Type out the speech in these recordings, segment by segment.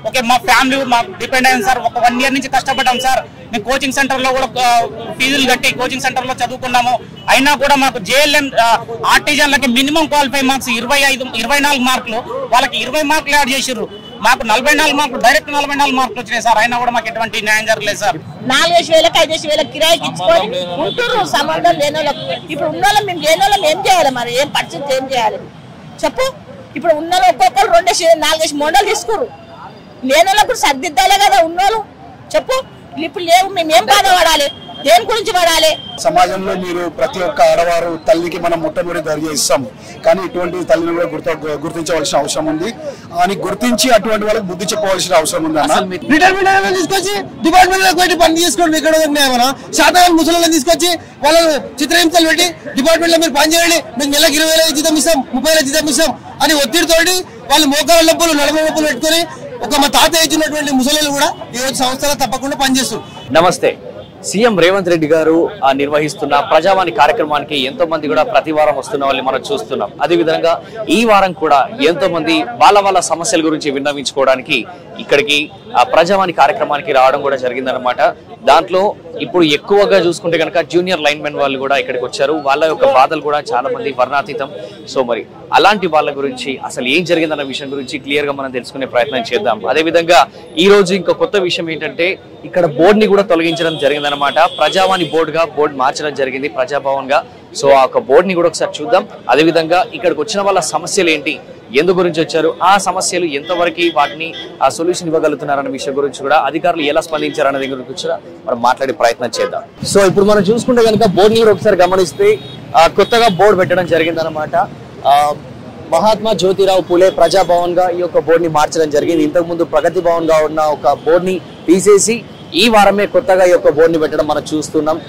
Okay మా family మాకు depend అయ్యింది సార్. ఒక 1 year నుంచి కష్టపడ్డాం సార్. మేము కోచింగ్ సెంటర్ లో కూడా ఫీజులు కట్టి కోచింగ్ సెంటర్ లో చదువుకున్నాము. అయినా కూడా మాకు జేఎల్ఎం ఆర్టిజన్లకి మినిమం క్వాలిఫై మార్క్స్ 24 మార్కులు, వాళ్ళకి 20 మార్కులు యాడ్ చేసిర్రు. మాకు 44 మార్కులు డైరెక్ట్ 44 మార్కులు వచ్చినాయి సార్. అయినా కూడా మాకు ఎటువంటి న్యాయం జరగలేదు సార్. 4,000 5,000 కిరాయికి ఇచ్చుకొని ఉంటున్నారు సంబంధం లేని వాళ్ళకి. ఇప్పుడు ఉన్న వాళ్ళం మేము లేని వాళ్ళం ఏం చేయాలి మరి? ఏం పరిస్థితి ఏం చేయాలి చెప్పు? ఇప్పుడు ఉన్న వాళ్ళు ఒక్కొక్కరు 2,000 4,000 మోడల్ తీసుకోరు. లేని వాళ్ళకు సర్దిద్దాలే కదా ఉన్నోళ్ళు చెప్పు. ఇప్పుడు లేవు, మేము ఏం బాధపడాలి? దేని గురించి పడాలి? సమాజంలో మీరు ప్రతి ఒక్క ఆడవారు తల్లికి మనం మొట్టమొదటి దర్జా ఇస్తాము, కానీ ఇటువంటి తల్లిని కూడా గుర్తించవలసిన అవసరం ఉంది. అని గుర్తించి అటువంటి వాళ్ళకి బుద్ధి చెప్పవలసిన అవసరం ఉంది అన్న. రిటైర్మెంట్ తీసుకొచ్చి డిపార్ట్మెంట్ లో పెట్టి పని చేసుకోండి. ఇక్కడ శాతం ముసలిని తీసుకొచ్చి వాళ్ళని చిత్రహింసలు పెట్టి డిపార్ట్మెంట్ లో మీరు పని చేయండి, మీకు నెలకు 20,000 జీతం ఇస్తాం, 30,000 జీతం ఇస్తాం అని ఒత్తిడితోటి వాళ్ళు మోకాళ్ళ నొప్పులు నడుము నొప్పులు పెట్టుకుని ఒక మా తాత ఇచ్చినటువంటి ముసలిలు కూడా ఈ రోజు సంస్థలో తప్పకుండా పనిచేస్తారు. నమస్తే. సీఎం రేవంత్ రెడ్డి గారు నిర్వహిస్తున్న ప్రజావాణి కార్యక్రమానికి ఎంతో మంది కూడా ప్రతి వారం వస్తున్న వాళ్ళని మనం చూస్తున్నాం. అదేవిధంగా ఈ వారం కూడా ఎంతో మంది వాళ్ళ సమస్యల గురించి విన్నవించుకోవడానికి ఇక్కడికి ప్రజావాణి కార్యక్రమానికి రావడం కూడా జరిగిందనమాట. దాంట్లో ఇప్పుడు ఎక్కువగా చూసుకుంటే కనుక జూనియర్ లైన్ మెన్ వాళ్ళు కూడా ఇక్కడికి వచ్చారు. వాళ్ళ యొక్క బాధలు కూడా చాలా మంది వర్ణాతీతం. సో మరి అలాంటి వాళ్ళ గురించి అసలు ఏం జరిగిందన్న విషయం గురించి క్లియర్ గా మనం తెలుసుకునే ప్రయత్నం చేద్దాం. అదేవిధంగా ఈ రోజు ఇంకో కొత్త విషయం ఏంటంటే ఇక్కడ బోర్డుని కూడా తొలగించడం జరిగిందనమాట. ప్రజావాణి బోర్డు మార్చడం జరిగింది ప్రజాభవన్ గా. సో ఆ ఒక బోర్డుని కూడా ఒకసారి చూద్దాం. అదేవిధంగా ఇక్కడికి వచ్చిన వాళ్ళ సమస్యలు ఏంటి, ఎందు గురించి వచ్చారు, ఆ సమస్యలు ఎంతవరకు వాటిని ఆ సొల్యూషన్ ఇవ్వగలుగుతున్నారన్న విషయం గురించి కూడా అధికారులు ఎలా స్పందించారన్న దగ్గర గురించి కూడా మనం మాట్లాడే ప్రయత్నం చేద్దాం. సో ఇప్పుడు మనం చూసుకుంటే కనుక బోర్డుని కూడా ఒకసారి గమనిస్తే కొత్తగా బోర్డు పెట్టడం జరిగిందనమాట. మహాత్మా జ్యోతిరావు పూలే ప్రజాభవన్ గా ఈ యొక్క బోర్డుని మార్చడం జరిగింది. ఇంతకు ముందు ప్రగతి భవన్ గా ఉన్న ఒక బోర్డుని తీసేసి ఈ వారమే కొత్తగా ఈ యొక్క బోర్డుని పెట్టడం మనం చూస్తున్నాం.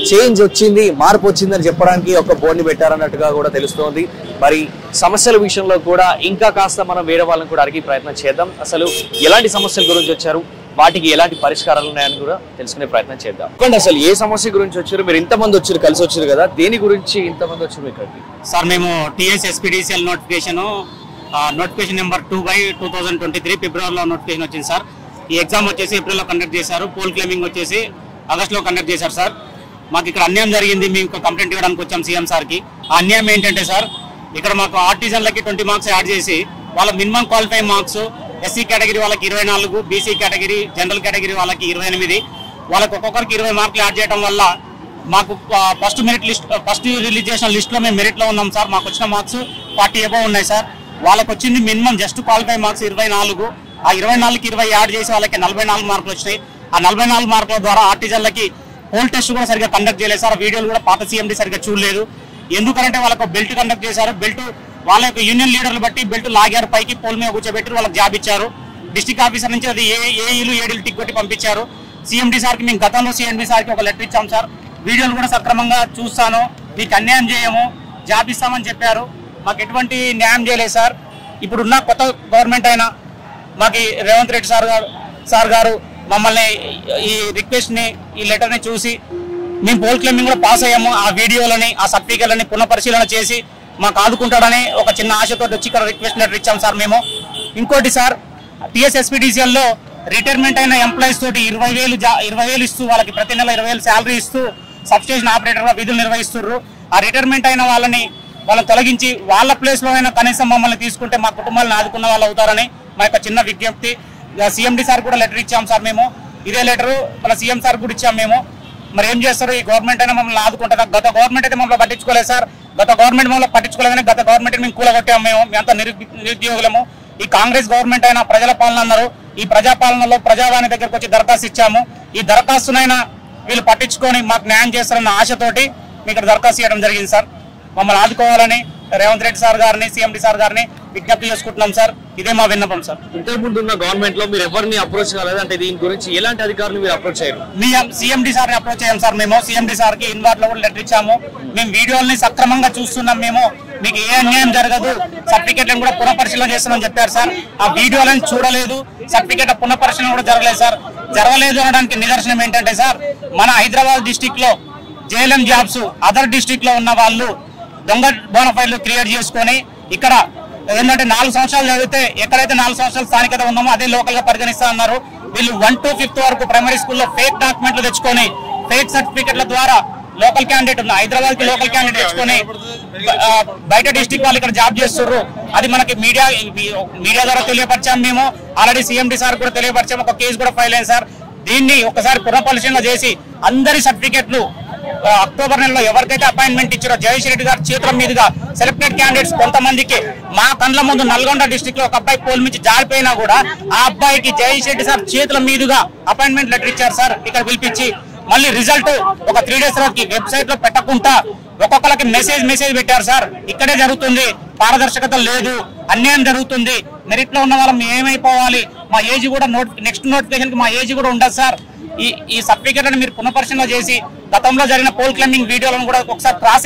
చేంజ్ వచ్చింది, మార్పు వచ్చిందని చెప్పడానికి ఒక బోర్డుని పెట్టారన్నట్టుగా కూడా తెలుస్తోంది. మరి సమస్యల విషయంలో కూడా ఇంకా కాస్త మనం వేరే వాళ్ళని కూడా అడిగే ప్రయత్నం చేద్దాం. అసలు ఎలాంటి సమస్యల గురించి వచ్చారు, వాటికి ఎలాంటి పరిష్కారాలు ఉన్నాయని కూడా తెలుసుకునే ప్రయత్నం చేద్దాం. అసలు ఏ సమస్య గురించి వచ్చారు? మీరు ఇంతమంది వచ్చారు, కలిసి వచ్చారు కదా, దేని గురించి ఇంతమంది వచ్చారు ఇక్కడికి? సార్ మేము TSSPDCL నోటిఫికేషన్ నెంబర్ 2/2023 ఫిబ్రవరిలో నోటిఫికేషన్ వచ్చింది సార్. ఈ ఎగ్జామ్ వచ్చేసి ఏప్రిల్లో కండక్ట్ చేశారు. పోల్ క్లెయిమింగ్ వచ్చేసి ఆగస్టులో కండక్ట్ చేశారు సార్. మాకు ఇక్కడ అన్యాయం జరిగింది, మేము కంప్లైంట్ ఇవ్వడానికి వచ్చాం సీఎం సార్కి. ఆ అన్యాయం ఏంటంటే సార్, ఇక్కడ మాకు ఆర్టిజన్లకి 20 మార్క్స్ యాడ్ చేసి వాళ్ళ minimum qualify marks SC category వాళ్ళకి 24, BC కేటగిరీ జనరల్ కేటగిరీ వాళ్ళకి 28, వాళ్ళకి ఒక్కొక్కరికి 20 మార్కులు యాడ్ చేయడం వల్ల మాకు ఫస్ట్ రిలీజ్ చేసిన లిస్ట్లో మేము మెరిట్లో ఉన్నాం సార్. మాకు వచ్చిన మార్క్స్ 40 అబవ్ ఉన్నాయి సార్. వాళ్ళకి వచ్చింది మినిమం జస్ట్ క్వాలిఫై మార్క్స్ 24. ఆ 24కి 20 యాడ్ చేసి వాళ్ళకి 44 మార్కులు వచ్చినాయి. ఆ 44 మార్కుల ద్వారా ఆర్టిజన్లకి పోల్ టెస్ట్ కూడా సరిగ్గా కండక్ట్ చేయలేదు సార్. వీడియోలు కూడా పాత CMD సరిగ్గా చూడలేదు. ఎందుకంటే వాళ్ళకు బెల్ట్ కండక్ట్ చేశారు. బెల్ట్ వాళ్ళ యొక్క యూనియన్ లీడర్లు బట్టి బెల్ట్ లాగారు, పైకి పోల్ మీద కూర్చోబెట్టి వాళ్ళకి జాబ్ ఇచ్చారు. డిస్ట్రిక్ట్ ఆఫీసర్ నుంచి అది ఏఈలు ఏడీలు టిక్ కొట్టి పంపించారు. CMD సార్కి మేము గతంలో CMD సార్కి ఒక లెటర్ ఇచ్చాం సార్. వీడియోలు కూడా సక్రమంగా చూస్తాను, మీకు అన్యాయం చేయము, జాబ్ ఇస్తామని చెప్పారు. మాకు ఎటువంటి న్యాయం చేయలేదు సార్. ఇప్పుడున్న కొత్త గవర్నమెంట్ అయినా మాకు రేవంత్ రెడ్డి సార్ గారు మమ్మల్ని ఈ రిక్వెస్ట్ని ఈ లెటర్ని చూసి మేము పోల్ క్లెయిమింగ్ కూడా పాస్ అయ్యాము. ఆ వీడియోలని ఆ సర్టిఫికేట్లని పునఃపరిశీలన చేసి మాకు ఆదుకుంటాడని ఒక చిన్న ఆశతో వచ్చి ఇక్కడ రిక్వెస్ట్ లెటర్ ఇచ్చాం సార్ మేము. ఇంకోటి సార్, TSSPDCLలో రిటైర్మెంట్ అయిన ఎంప్లాయీస్ తోటి 20,000 ఇస్తూ వాళ్ళకి ప్రతి నెల 20,000 శాలరీ ఇస్తూ సబ్స్టేషన్ ఆపరేటర్గా విధులు నిర్వహిస్తున్నారు. ఆ రిటైర్మెంట్ అయిన వాళ్ళని తొలగించి వాళ్ళ ప్లేస్లో అయినా కనీసం మమ్మల్ని తీసుకుంటే మా కుటుంబాలను ఆదుకున్న వాళ్ళు అవుతారని మా యొక్క చిన్న విజ్ఞప్తి. CMD సార్ కూడా లెటర్ ఇచ్చాం సార్ మేము. ఇదే లెటరు మన సీఎం సార్ కూడా ఇచ్చాం మేము. మరి ఏం చేస్తారు? ఈ గవర్నమెంట్ అయినా మమ్మల్ని ఆదుకుంటారా? గత గవర్నమెంట్ అయితే మమ్మల్ని పట్టించుకోలేదు సార్. గత గవర్నమెంట్ మమ్మల్ని పట్టించుకోలేదని గత గవర్నమెంట్ మేము కూలగొట్టాము. మేమంతా నిరుద్యోగులము. ఈ కాంగ్రెస్ గవర్నమెంట్ అయినా ప్రజల పాలన అన్నారు. ఈ ప్రజాపాలనలో ప్రజావాణి దగ్గరకు వచ్చి దరఖాస్తు ఇచ్చాము. ఈ దరఖాస్తునైనా వీళ్ళు పట్టించుకొని మాకు న్యాయం చేస్తారన్న ఆశతోటి మీకు ఇక్కడ దరఖాస్తు చేయడం జరిగింది సార్. మమ్మల్ని ఆదుకోవాలని రేవంత్ రెడ్డి సార్ గారిని CMD సార్ గారిని విజ్ఞప్తి చేసుకుంటున్నాం సార్. ఇదే మా విన్నపం సార్. ఇంతకు ముందు ఉన్న గవర్నమెంట్ లో మీరు ఎవరిని అప్రోచ్ కాలేదు అంటే దీని గురించి ఎలాంటి అధికారులు మీరు అప్రోచ్ అయ్యారు? CMD సార్ని అప్రోచ్ అయ్యాం సార్ మేము. CMD సార్కి ఇన్వార్డ్ లో కూడా లెటర్ ఇచ్చాము. మేము వీడియోల్ని సక్రమంగా చూస్తున్నాం. మేము మీకు ఏ అన్యాయం జరగదు, సర్టిఫికేట్లను కూడా పునఃపరిశీలన చేస్తున్నామని చెప్పారు సార్. ఆ వీడియోలను చూడలేదు, సర్టిఫికేట్ పునఃపరిశీలన కూడా జరగలేదు సార్. జరగలేదు అనడానికి నిదర్శనం ఏంటంటే సార్, మన హైదరాబాద్ డిస్టిక్ లో JLM జాబ్స్ అదర్ డిస్టిక్ లో ఉన్న వాళ్ళు దొంగ బోనఫైడ్లు క్రియేట్ చేసుకొని ఇక్కడ ఏంటంటే 4 సంవత్సరాలు చదివితే ఎక్కడైతే 4 సంవత్సరాలు స్థానికత ఉన్నామో అదే లోకల్ గా పరిగణిస్తా ఉన్నారు. వీళ్ళు 1 to 5th వరకు ప్రైమరీ స్కూల్లో ఫేక్ డాక్యుమెంట్లు తెచ్చుకొని ఫేక్ సర్టిఫికెట్ల ద్వారా లోకల్ క్యాండిడేట్ ఉన్న హైదరాబాద్ కి లోకల్ క్యాండిడేట్ తెచ్చుకొని బయట డిస్ట్రిక్ట్ వాళ్ళు ఇక్కడ జాబ్ చేస్తున్నారు. అది మనకి మీడియా ద్వారా తెలియపరిచాం. మేము ఆల్రెడీ CMD సార్ కూడా తెలియపరిచాం. ఒక కేసు కూడా ఫైల్ అయింది సార్. దీన్ని ఒకసారి పునఃపరిశీలన చేసి అందరి సర్టిఫికెట్లు అక్టోబర్ నెలలో ఎవరికైతే అపాయింట్మెంట్ ఇచ్చారో జయేష్ రెడ్డి గారి చేతుల మీదుగా సెలెక్టెడ్ క్యాండిడేట్స్ కొంతమందికి మా కండ్ల ముందు నల్గొండ డిస్ట్రిక్ట్ లో ఒక అబ్బాయి పోల్ నుంచి జారిపోయినా కూడా ఆ అబ్బాయికి జయేష్ రెడ్డి సార్ చేతుల మీదుగా అపాయింట్మెంట్ లెటర్ ఇచ్చారు సార్. ఇక్కడ పిలిపించి మళ్ళీ రిజల్ట్ ఒక 3 days తర్వాత వెబ్సైట్ లో పెట్టకుండా ఒక్కొక్కరికి మెసేజ్ పెట్టారు సార్. ఇక్కడే జరుగుతుంది, పారదర్శకత లేదు, అన్యాయం జరుగుతుంది. మెరిట్ లో ఉన్న వాళ్ళం ఏమైపోవాలి, మా ఏజ్ కూడా నెక్స్ట్ నోటిఫికేషన్ కి మా ఏజ్ కూడా ఉండదు సార్. ఈ సర్టిఫికేట్ మీరు పునఃపరిశీలన చేసి గతంలో జరిగిన పోల్ క్లైంబింగ్ వీడియోలను కూడా ఒకసారి క్రాస్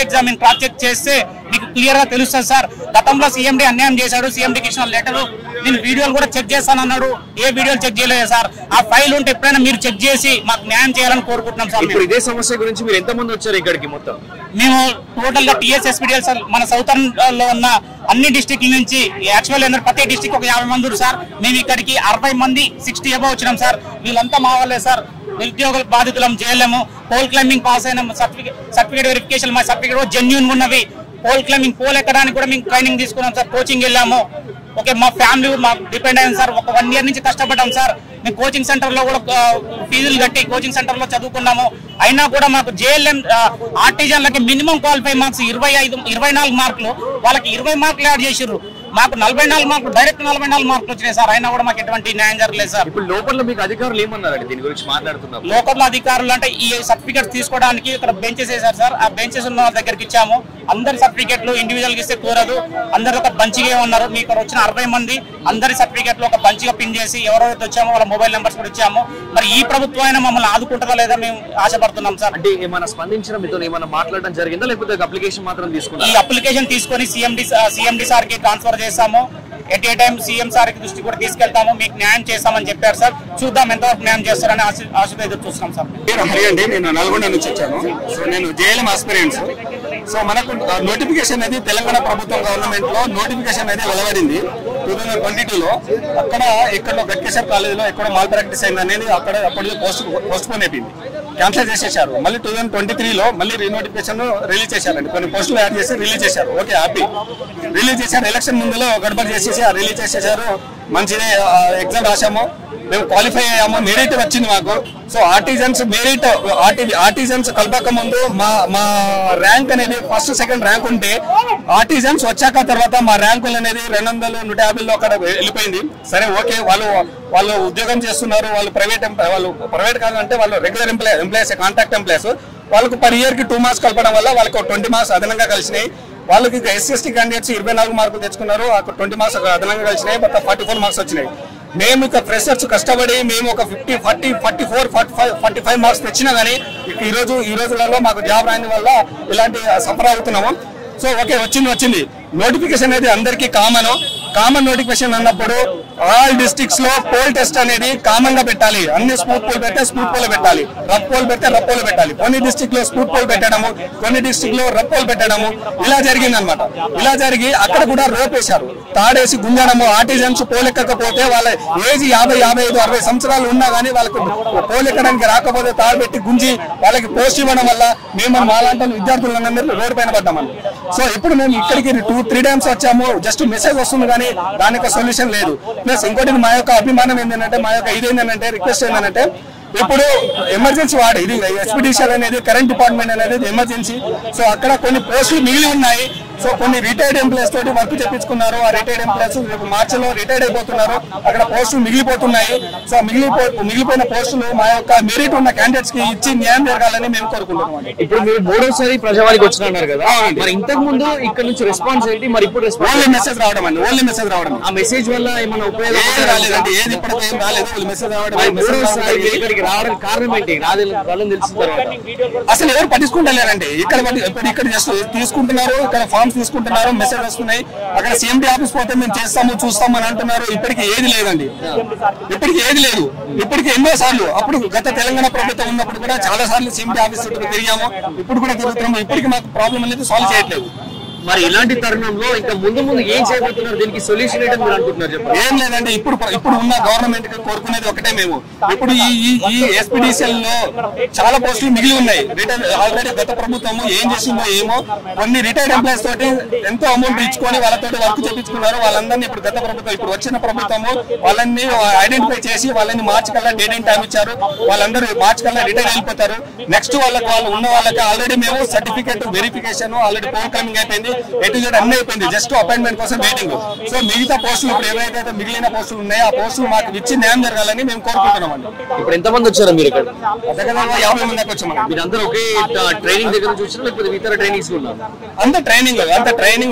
చెక్ చేస్తే మీకు క్లియర్ గా తెలుస్తుంది సార్. గతంలో CMD అన్యాయం చేశాడు, CMDకి ఇచ్చిన లెటర్ నేను వీడియోలు కూడా చెక్ చేస్తాను అన్నాడు. ఏ వీడియోలు చెక్ చేయలేదు సార్. ఆ ఫైల్ ఉంటే ఎప్పుడైనా మీరు చెక్ చేసి మాకు న్యాయం చేయాలని కోరుకుంటున్నాం సార్. ఇప్పుడు ఇదే సమస్య గురించి మీరు ఎంతమంది వచ్చారు ఇక్కడికి? మొత్తం మేము టోటల్ గా TSSPDL సార్ మన సౌతర్న్ లో ఉన్న అన్ని డిస్ట్రిక్ట్ల నుంచి యాక్చువల్ ప్రతి డిస్ట్రిక్ట్ ఒక 50 మంది సార్. మేము ఇక్కడికి 60 మంది 60 అబౌవ్ వచ్చినాం సార్. వీళ్ళంతా మా వాళ్ళే సార్. నిరుద్యోగ బాధితులం చేయలేము. పోల్ క్లైంబింగ్ పాస్ అయిన సర్టిఫికేట్ వెరిఫికేషన్ మా సర్టిఫికేట్ జెన్యూన్ ఉన్నవి. పోల్ క్లైంబింగ్ పోల్ ఎక్కడానికి కూడా మేము ట్రైనింగ్ తీసుకున్నాం సార్, కోచింగ్ వెళ్ళాము. ఓకే, మా ఫ్యామిలీ మాకు డిపెండ్ అయింది సార్. ఒక 1 year నుంచి కష్టపడ్డాం సార్. మేము కోచింగ్ సెంటర్ లో కూడా ఫీజులు కట్టి కోచింగ్ సెంటర్ లో చదువుకున్నాము. అయినా కూడా మాకు JLM ఆర్టిజన్లకి మినిమం క్వాలిఫై మార్క్స్ 24 మార్కులు, వాళ్ళకి 20 మార్కులు యాడ్ చేసిర్రు. మాకు 44 మార్కులు డైరెక్ట్ 44 మార్కులు వచ్చినాయి సార్. అయినా కూడా మాకు ఎటువంటి న్యాయం జరగలేదు సార్. ఇప్పుడు లోకల్లో మీకు అధికారులు ఏమన్నారండి దీని గురించి మాట్లాడుతున్నారు? లోకల్ అధికారులు అంటే ఈ సర్టిఫికేట్స్ తీసుకోవడానికి ఇక్కడ బెంచెస్ వేశారు సార్. ఆ బెంచెస్ ఉన్న వాళ్ళ దగ్గరికి ఇచ్చాము. అందరి సర్టిఫికేట్లు ఇండివిజువల్ గా ఇస్తే కూరదు. అందరు ఒక బంచిగా ఉన్నారు. మీ ఇక్కడ వచ్చిన 60 మంది అందరి సర్టిఫికేట్లు ఒక బంచిగా పిన్ చేసి ఎవరైతే వచ్చామో వాళ్ళ మొబైల్ నెంబర్స్ కూడా ఇచ్చాము. మరి ఈ ప్రభుత్వం అయినా మమ్మల్ని ఆదుకుంటుందా లేదా మేము ఆశపడుతున్నాం సార్. అంటే ఏమైనా స్పందించిన మీతో ఏమైనా మాట్లాడడం జరిగిందా, లేకపోతే అప్లికేషన్ మాత్రం తీసుకున్నారు? ఈ అప్లికేషన్ తీసుకొని CMD సార్ కి ట్రాన్స్ఫర్ చేస్తాము. At a time CM sir కి దృష్టి కూడా తీసుకెళ్తాము. మీకు న్యాయం చేస్తామని చెప్పారు సార్. చూద్దాం ఎంతవరకు న్యాయం చేస్తారని ఆశతో ఎదురు చూస్తున్నాం సార్. హరి అండి, నేను నల్గొండ నుంచి వచ్చాను. సో నేను JLM ఆస్పిరెంట్స్. సో మనకు నోటిఫికేషన్ అనేది తెలంగాణ ప్రభుత్వం గవర్నమెంట్ లో నోటిఫికేషన్ అనేది వెలువడింది 2022లో. అక్కడ ఎక్కడో గట్కేశ్వర్ కాలేజీలో ఎక్కడో మాల్ ప్రాక్టీస్ అయింది అనేది అక్కడ అప్పటికే పోస్ట్ పోన్ అయిపోయింది, క్యాన్సిల్ చేసేసారు. మళ్ళీ 2023లో మళ్ళీ రీనోటిఫికేషన్ రిలీజ్ చేశారండి. కొన్ని పోస్టులు యాడ్ చేసి రిలీజ్ చేశారు. ఓకే, హ్యాపీ రిలీజ్ చేశారు. ఎలక్షన్ ముందులో గడబడి చేసేసి రిలీజ్ చేసేసారు. మంచిదే, ఎగ్జామ్ రాసాము, మేము క్వాలిఫై అయ్యాము, మెరిట్ వచ్చింది మాకు. సో ఆర్టిజన్స్ మెరిట్ ఆర్టిజన్స్ కలపక ముందు మా ర్యాంక్ అనేది ఫస్ట్ సెకండ్ ర్యాంక్ ఉంటే ఆర్టిజన్స్ వచ్చాక తర్వాత మా ర్యాంకులు అనేది 200 150లో అక్కడ వెళ్ళిపోయింది. సరే ఓకే, వాళ్ళు ఉద్యోగం చేస్తున్నారు, వాళ్ళు ప్రైవేట్ కాదంటే వాళ్ళు రెగ్యులర్ ఎంప్లాయీస్ కాంట్రాక్ట్ ఎంప్లాయీస్. వాళ్ళకు పర్ ఇయర్ కి 2 మార్క్స్ కలపడం వల్ల వాళ్ళకి 20 మార్క్స్ అదనంగా కలిసినాయి. వాళ్ళకి SC/ST క్యాండిడేట్స్ 24 మార్కులు తెచ్చుకున్నారు, 20 మార్క్స్ అదనంగా కలిసినాయి, మొత్తం 44 మార్క్స్ వచ్చినాయి. మేము ఇక ఫ్రెషర్స్ కష్టపడి మేము ఒక 50, 40, 44, 45, 45 మార్క్స్ తెచ్చినా కానీ ఈ రోజులలో మాకు జాబ్ రాని వల్ల ఇలాంటి సఫర్ అవుతున్నాము. సో ఓకే, వచ్చింది నోటిఫికేషన్ అనేది అందరికీ కామన్ నోటిఫికేషన్ అన్నప్పుడు ఆల్ డిస్ట్రిక్ట్స్ లో పోల్ టెస్ట్ అనేది కామన్ గా పెట్టాలి. అన్ని స్మూత్ పోల్ పెడితే స్మూత్ పోల్ పెట్టాలి, రఫ్ పోల్ పెడితే రఫ్ పోల్ పెట్టాలి. కొన్ని డిస్ట్రిక్ట్ లో స్మూత్ పోల్ పెట్టడము, కొన్ని డిస్ట్రిక్ట్ లో రఫ్ పోల్ పెట్టడము, ఇలా జరిగింది అనమాట. ఇలా జరిగి అక్కడ కూడా రోప్ వేశారు, తాడేసి గుంజడము. ఆర్టిజన్స్ పోల్ ఎక్కకపోతే వాళ్ళ ఏజ్ 50, 55, 60 సంవత్సరాలు ఉన్నా కానీ వాళ్ళకు పోల్ ఎక్కడానికి రాకపోతే తాడు పెట్టి గుంజి వాళ్ళకి పోస్ట్ ఇవ్వడం వల్ల మేము మాలాంటి విద్యార్థులందరూ రోడ్డు పైన పడ్డామని. సో ఇప్పుడు మేము ఇక్కడికి 2-3 టైమ్స్ వచ్చాము, జస్ట్ మెసేజ్ వస్తుంది కానీ దానికి సొల్యూషన్ లేదు. ప్లస్ ఇంకోటి మా యొక్క అభిమానం ఏంటంటే, మా యొక్క ఇదేంటంటే రిక్వెస్ట్ ఏంటంటే, ఇప్పుడు ఎమర్జెన్సీ వార్డు ఇది SPDCL అనేది కరెంట్ డిపార్ట్మెంట్ అనేది ఎమర్జెన్సీ. సో అక్కడ కొన్ని పోస్టులు మిగిలి ఉన్నాయి. సో కొన్ని రిటైర్డ్ ఎంప్లాయీస్ తోటి వర్క్ చేపించుకున్నారు. ఆ రిటైర్డ్ ఎంప్లాయీస్ రేపు మార్చిలో రిటైర్డ్ అయిపోతున్నారు. అక్కడ పోస్టులు మిగిలిపోతున్నాయి. సో మిగిలిపోయిన పోస్టులు మా యొక్క మెరిట్ ఉన్న క్యాండిడేట్స్ కి ఇచ్చి న్యాయం జరగాలని మేము కోరుకుంటున్నాం. ఇప్పుడు మీరు 3వ ప్రజావానికి వచ్చినారు కదా, మరి ఇంతకు ముందు ఇక్కడ నుంచి రెస్పాన్స్ ఏంటి? మరి ఇప్పుడు ఓన్లీ మెసేజ్ రావడం అండి, ఓన్లీ మెసేజ్ రావడం. ఆ మెసేజ్ వల్ల ఏమైనా ఉపయోగం రాలేదండి, ఏది ఇప్పటికీ ఏం రాలేదు. మెసేజ్ రావడం రావడానికి కారణం ఏంటి? రాదని తెలిసిన తర్వాత అసలు ఎవరు పట్టించుకుంటలేరండి. ఇక్కడ జస్ట్ తీసుకుంటున్నారు, ఇక్కడ ఫార్మ్స్ తీసుకుంటున్నారు, మెసేజ్ వస్తున్నాయి. అక్కడ CMD ఆఫీస్ పోతే మేము చేస్తాము చూస్తాము అని అంటున్నారు. ఇప్పటికి ఏది లేదండి, ఇప్పటికి ఏది లేదు. ఇప్పటికి ఎన్నో సార్లు అప్పుడు గత తెలంగాణ ప్రభుత్వం ఉన్నప్పుడు కూడా చాలా సార్లు CMD ఆఫీస్ తిరిగాము, ఇప్పుడు కూడా తిరుగుతున్నాము. ఇప్పటికి మాకు ప్రాబ్లం అనేది సాల్వ్ చేయట్లేదు. మరి ఇలాంటి తరుణంలో ఇంకా ముందు ముందు ఏం చేయబోతున్నారు, దీనికి సొల్యూషన్ ఏంటని మీరు అనుకుంటున్నారు చెప్పండి. ఏం లేదండి, ఇప్పుడు ఉన్న గవర్నమెంట్ కి కోరుకునేది ఒకటే, మేము ఇప్పుడు ఈ ఎస్పీడీసీఎల్ లో చాలా పోస్టులు మిగిలి ఉన్నాయి. ఆల్రెడీ గత ప్రభుత్వము ఏం చేసిందో ఏమో, కొన్ని రిటైర్డ్ ఎంప్లాయీస్ తోటి ఎంతో అమౌంట్ ఇచ్చుకొని వాళ్ళతో వర్క్ చేయించుకున్నారు. వాళ్ళందరినీ ఇప్పుడు గత ప్రభుత్వం, ఇప్పుడు వచ్చిన ప్రభుత్వము వాళ్ళని ఐడెంటిఫై చేసి వాళ్ళని మార్చి కల్లా డేట్ అండ్ టైం ఇచ్చారు. వాళ్ళందరూ మార్చి కల్లా రిటైర్ వెళ్ళిపోతారు. నెక్స్ట్ వాళ్ళకి వాళ్ళు ఉన్న వాళ్ళకి ఆల్రెడీ మేము సర్టిఫికేట్ వెరిఫికేషన్ ఆల్రెడీ పోల్ కమింగ్ అయిపోయింది, ఎటు అన్ని అయిపోయింది, జస్ట్ అపాయింట్మెంట్ కోసం వెయిటింగ్. సో మిగతా పోస్టులు ఇప్పుడు ఏవైతే మిగిలిన పోస్టులు ఉన్నాయో ఆ పోస్టులు మాకు ఇచ్చి న్యాయం జరగాలని మేము కోరుకుంటున్నాం అండి. ఇప్పుడు ఎంతమంది వచ్చారు మీరు ఇక్కడ? దగ్గర 50 మంది దాకా వచ్చాము. మీరు అందరూ ఒకే ట్రైనింగ్ దగ్గర నుంచి వచ్చారు లేకపోతే ఇతర ట్రైనింగ్స్ ఉన్నారు? అంత ట్రైనింగ్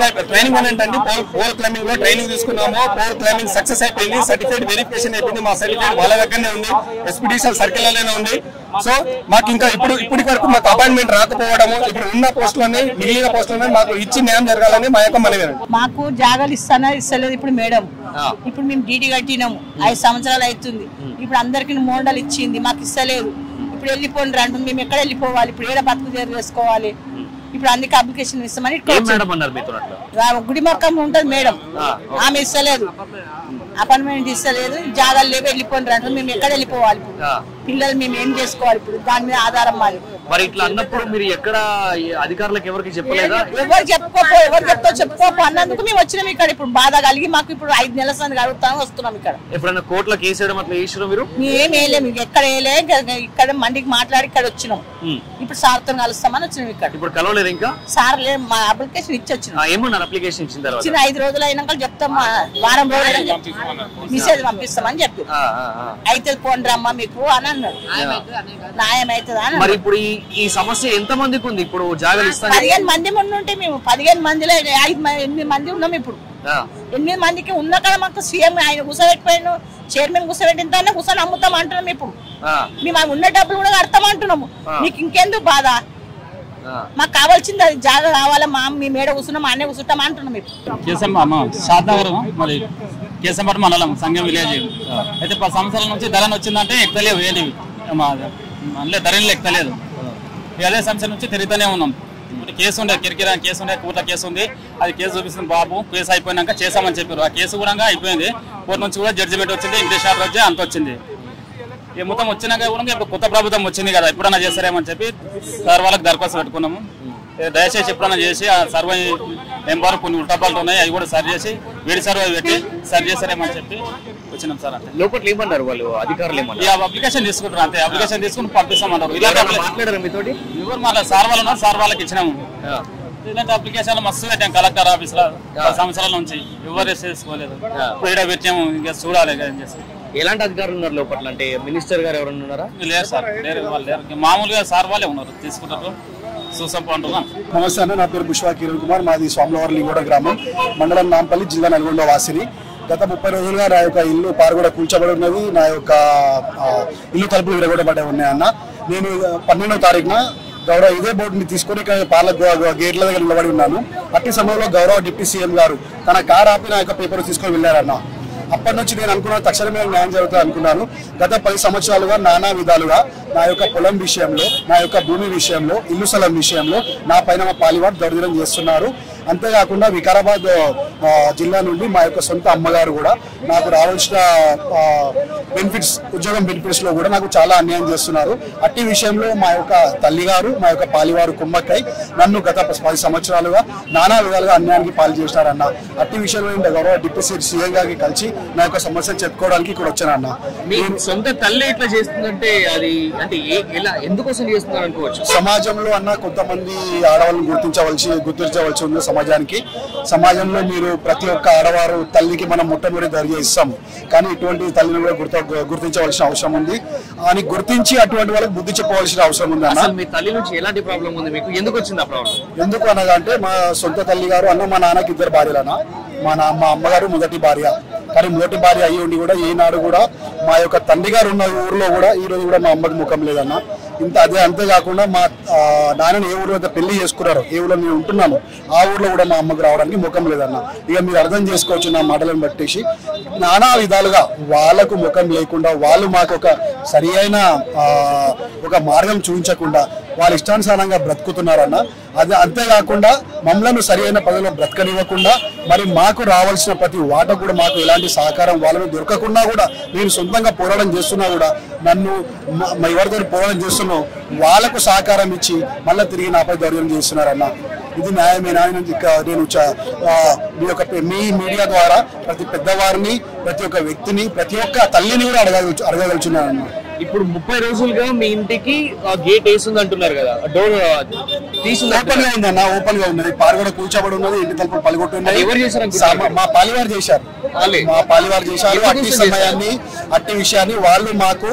ఏంటంటే పోల్ క్లైంబింగ్ లో ట్రైనింగ్ తీసుకున్నాము. పోల్ క్లైంబింగ్ సక్సెస్ అయిపోయింది, సర్టిఫికేట్ వెరిఫికేషన్ అయిపోయింది. మా సర్టిఫికేట్ వాళ్ళ దగ్గరనే ఉంది, ఎస్పీడీసీఎల్ సర్కిల్ లోనే ఉంది. సో మాకు ఇంకా ఇప్పటి వరకు మాకు అపాయింట్మెంట్ రాకపోవడము, ఇప్పుడు ఉన్న పోస్టులని మిగిలిన పోస్టులని మాకు ఇచ్చి న్యాయం జరగాలని మా యొక్క మనవి. మాకు జాగాలు ఇస్తలేదు ఇప్పుడు మేడం. ఇప్పుడు మేము డీడీ కట్టినాము, 5 సంవత్సరాలు అవుతుంది. ఇప్పుడు అందరికి మోడల్ ఇచ్చింది, మాకు ఇస్తలేదు. ఇప్పుడు వెళ్ళిపోండి అంటుంది. మేము ఎక్కడ వెళ్ళిపోవాలి? ఇప్పుడు ఏడ బతుకు చేసుకోవాలి? ఇప్పుడు అందుకే అప్లికేషన్ ఇస్తామని గుడి మొక్కం ఉంటది మేడం, ఆమె ఇస్తలేదు, అపాయింట్మెంట్ ఇస్తలేదు, జాగాలు లేవు, వెళ్ళిపోండి అంటుంది. మేము ఎక్కడ వెళ్ళిపోవాలి? పిల్లలు మేము ఏం చేసుకోవాలి? ఇప్పుడు దాని మీద ఆధారం మాది. మరి ఇట్లా అన్నప్పుడు మీరు ఎక్కడ అధికారులకు ఎవరికి చెప్పలేదా? ఎవరు చెప్పుకోపో అన్నందుకు మేము వచ్చినాం ఇక్కడ. ఇప్పుడు బాధ కలిగి మాకు ఇప్పుడు 5 నెలల సంది అడుగుతాం వస్తున్నాం ఇక్కడ. ఎప్పుడైనా కోర్టులో కేసు వేయడం అట్లా చేసినా మీరు? మేమేం వేయలేము, ఎక్కడ వేయలే, ఇక్కడ మండికి మాట్లాడి ఇక్కడ వచ్చినాం. ఇప్పుడు సార్తో కలుస్తామని వచ్చినాం ఇక్కడ. ఇప్పుడు కలవలేదు ఇంకా? సార్ మా అప్లికేషన్ ఇచ్చి వచ్చినాం. ఏమన్నారు అప్లికేషన్ ఇచ్చిన తర్వాత? 5 రోజులు అయినాక చెప్తాం, వారం రోజులు మెసేజ్ పంపిస్తామని చెప్పి అయితే పోండి రమ్మా మీకు అని అన్నాడు. న్యాయం అవుతుందా అని. మరి ఇప్పుడు ఈ సమస్య ఎంత మందికి ఉంది? ఇప్పుడు జాగాలు ఇస్తాను 15 మంది ఉంటే మేము 15 మందిలో 8 మంది ఉన్నాం. ఇప్పుడు 8 మందికి ఉన్న కాడ మాకు సీఎం ఆయన కూర్చోబెట్టిపోయాను, చైర్మన్ కూర్చోబెట్టిన కూర్చొని అమ్ముతాం అంటున్నాం. ఇప్పుడు మేము ఉన్న డబ్బులు కూడా కడతాం అంటున్నాము. మీకు ఇంకెందుకు బాధ? మాకు కావాల్సింది అది జాగా కావాలా, మీ మేడ కూర్చున్నాం, మా అన్న కూర్చుంటాం అంటున్నాం. మరి కేసంపేట మండలం సంఘం విలేజ్ అయితే 10 సంవత్సరాల నుంచి ధరని వచ్చిందంటే ఎక్కలేదు, ఏంటి అందులో ధరలు ఎక్కలేదు. అదే సంవత్సరం నుంచి తిరుగుతూనే ఉన్నాం. ఇప్పుడు కేసు ఉండే కిరికిరా కేసు ఉండే, కోర్టులో కేసు ఉంది. అది కేసు చూపిస్తుంది బాబు, కేసు అయిపోయినాక చేసామని చెప్పారు. ఆ కేసు కూడా అయిపోయింది. కోర్టు నుంచి కూడా జడ్జిమెంట్ వచ్చింది, ఇంగ్లీష్ ఆర్డర్ వచ్చి అంత వచ్చింది. ఈ మొత్తం వచ్చినాక కూడా ఇప్పుడు కొత్త ప్రభుత్వం వచ్చింది కదా, ఎప్పుడన్నా చేస్తారేమని చెప్పి సార్ వాళ్ళకి దరఖాస్తు పెట్టుకున్నాము. దయచేసి ఎప్పుడన్నా చేసి ఆ సర్వే ఎంపారు కొన్ని ఉల్టాపాలు ఉన్నాయి, అవి కూడా సరి చేసి వేడి సర్వే పెట్టి సరి చేస్తారేమని చెప్పి వచ్చినాం సార్. అంటే లోపల ఏమన్నారు వాళ్ళు అధికారులు? ఏమన్నారు? అప్లికేషన్ తీసుకుంటారు అంతే, అప్లికేషన్ తీసుకుని పంపిస్తామన్నారు. ఇలా మాట్లాడారు మీతోటి? ఎవరు మళ్ళీ సార్ వాళ్ళు ఉన్నారు, సార్ వాళ్ళకి ఇచ్చినాము. ఇలాంటి అప్లికేషన్ మస్తు పెట్టాం కలెక్టర్ ఆఫీస్ లో 10 సంవత్సరాల నుంచి ఎవరు చేసుకోలేదు. ఇప్పుడు ఇక్కడ పెట్టాము, ఇంకా చూడాలి ఏం చేస్తాం. ఎలాంటి అధికారులు ఉన్నారు లోపల? అంటే మినిస్టర్ గారు ఎవరన్నా ఉన్నారా? లేరు సార్, లేరు, వాళ్ళు లేరు. మామూలుగా సార్ వాళ్ళే ఉన్నారు, తీసుకుంటారు. నమస్తే అన్న, నా పేరు బుష్వా కిరణ్ కుమార్, మాది స్వామివారి లింగోడ గ్రామం, మండలం నాంపల్లి, జిల్లా నల్గొండ వాసిని. గత 30 రోజులుగా నా యొక్క ఇల్లు పారుగూడ కూల్చబడి ఉన్నది. నా యొక్క ఇల్లు తలుపులు విరగొట్టబడి ఉన్నాయన్న. నేను 12వ తారీఖున గౌరవ ఇదే బోర్డుని తీసుకొని పార్ల గేట్ల దగ్గర నిలబడి ఉన్నాను. అట్టి సమయంలో గౌరవ డిప్యూటీ సీఎం గారు తన కారు ఆపి నా యొక్క పేపర్ తీసుకొని వెళ్ళారన్న. అప్పటి నుంచి నేను అనుకున్నాను తక్షణమే న్యాయం జరుగుతుంది అనుకున్నాను. గత 10 సంవత్సరాలుగా నానా విధాలుగా నా యొక్క పొలం విషయంలో, నా యొక్క భూమి విషయంలో, ఇల్లు స్థలం విషయంలో నా పైన మా పాలివాడు దౌర్జన్యం చేస్తున్నారు. అంతేకాకుండా వికారాబాద్ జిల్లా నుండి మా యొక్క సొంత అమ్మగారు కూడా నాకు రావాల్సిన బెనిఫిట్స్, ఉద్యోగం బెనిఫిట్స్ లో కూడా నాకు చాలా అన్యాయం చేస్తున్నారు. అట్టి విషయంలో మా యొక్క తల్లిగారు, మా యొక్క పాలివారు కుమ్మక్కై నన్ను గత 10 సంవత్సరాలుగా నానా విధాలుగా అన్యాయానికి పాలు చేస్తారన్న. అట్టి విషయంలో గౌరవ డిప్యూటీ సీఎం గారికి కలిసి నా యొక్క సమస్యను చెప్పుకోవడానికి ఇక్కడ వచ్చానన్న. మీ సొంత తల్లి ఇట్లా చేస్తుందంటే అది అంటే ఎలా, ఎందుకోసం చేస్తున్నారు అనుకోవచ్చు? సమాజంలో అన్న కొంతమంది ఆడవాళ్ళని గుర్తించవలసి ఉంది సమాజానికి. సమాజంలో మీరు ప్రతి ఒక్క ఆడవారు తల్లికి మనం మొట్టమొదటి దర్జా ఇస్తాము, కానీ ఇటువంటి తల్లిని కూడా గుర్తించవలసిన అవసరం ఉంది. అని గుర్తించి అటువంటి వాళ్ళకి బుద్ధి చెప్పవలసిన అవసరం ఉంది అన్న. మీ తల్లి నుంచి ఎలాంటి ప్రాబ్లం ఉంది మీకు? ఎందుకు వచ్చింది ఆ ప్రాబ్లం? ఎందుకు అనగా అంటే మా సొంత తల్లి గారు అన్న, మా నాన్నకి 2 భార్యలన్న. మా అమ్మగారు మొదటి భార్య, కానీ మొదటి భార్య అయ్యి ఉండి కూడా ఈనాడు కూడా మా యొక్క తండ్రి గారు ఉన్న ఊర్లో కూడా ఈ రోజు కూడా మా అమ్మకి ముఖం లేదన్న. అదే అంతేకాకుండా మా నాన్నని ఏ ఊళ్ళో అయితే పెళ్లి చేసుకున్నారో, ఏ ఊళ్ళో మేము ఉంటున్నాము ఆ ఊళ్ళో కూడా మా అమ్మకు రావడానికి ముఖం లేదన్న. ఇక మీరు అర్థం చేసుకోవచ్చు నా మాటలను బట్టేసి. నానా విధాలుగా వాళ్ళకు ముఖం లేకుండా, వాళ్ళు మాకు ఒక సరి అయిన ఒక మార్గం చూపించకుండా వాళ్ళ ఇష్టానుసారంగా బ్రతుకుతున్నారన్న. అది అంతేకాకుండా మమ్మల్ని సరి అయిన పదవిలో బ్రతకనివ్వకుండా, మరి మాకు రావాల్సిన ప్రతి వాట కూడా మాకు ఎలాంటి సహకారం వాళ్ళని దొరకకుండా కూడా నేను సొంతంగా పోరాటం చేస్తున్నా కూడా నన్ను ఎవరితో పోరాటం చేస్తున్నావు వాళ్ళకు సహకారం ఇచ్చి మళ్ళీ తిరిగి నాపై దౌర్జన్యం చేస్తున్నారన్న. ఇది న్యాయమేనా? నేను మీ మీడియా ద్వారా ప్రతి పెద్దవారిని, ప్రతి ఒక్క వ్యక్తిని, ప్రతి ఒక్క తల్లిని కూడా అడగగలుచున్నానన్న. ఇప్పుడు 30 రోజులుగా మీ ఇంటికి గేట్ వేసింది అంటున్నారు కదా, డోర్ తీసుంది? ఓపెన్ గా ఉందన్న, ఓపెన్ గా ఉన్నది. పారుగడ కూర్చోబడి ఉన్నది, ఇంటి తలుపులు పలుగొట్టున్నాయి. ఎవరు చేశారు? మా పాలివారు చేశారు. అట్టి సమయాన్ని, అట్టి విషయాన్ని వాళ్ళు మాకు